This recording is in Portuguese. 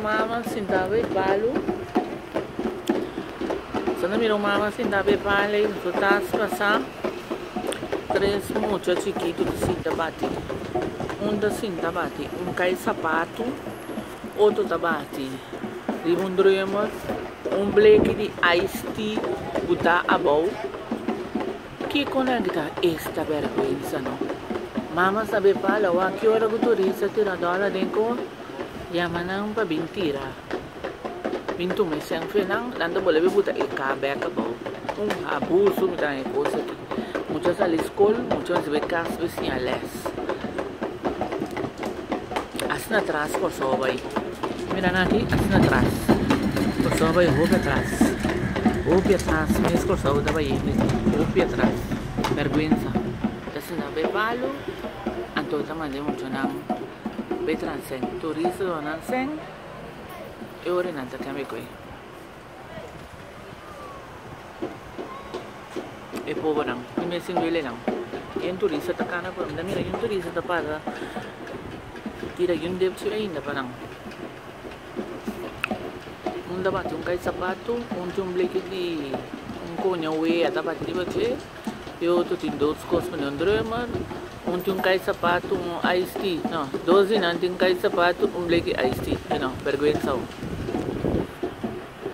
mama sentava palo. Sana miro mama sentava palo e notas passar. Três muchos chiquitos de cinta bate. Um da cinta bate, cai sapato, outro da bate. Ribundremos bleque de ice tea botar a bowl. Que conecta esta vergüenza, não? Mama sabe pala, wa que hora o turista tira dólar dentro, yamanang pa bintira. Bintu me sem final, landa boleh botar e cabeca bowl. Abuso me dá coisa aqui. Muitas ali escola, muitas becas vizinhas. Assim atrás por só vai. Mira aqui, assim atrás. Por só vai roupa atrás. Roupa atrás, mesmo por só da vai roupa atrás. Vergüenza. Assim na bebalo, anto também muito não. Betransen, turista do nansen. Eu ora nada também coi. E povo não, primeiro sem ele não. E turista tá cana por mim, mira, turista tá para. Tira deve ser ainda para não. Dapat cai sapato, bleque de conha ué, dapat de bater. Eu tô tendo dois costos no drama. Cai sapato, ice tea. Não, 12 não tem cai sapato, bleque ice tea. Não, vergonha.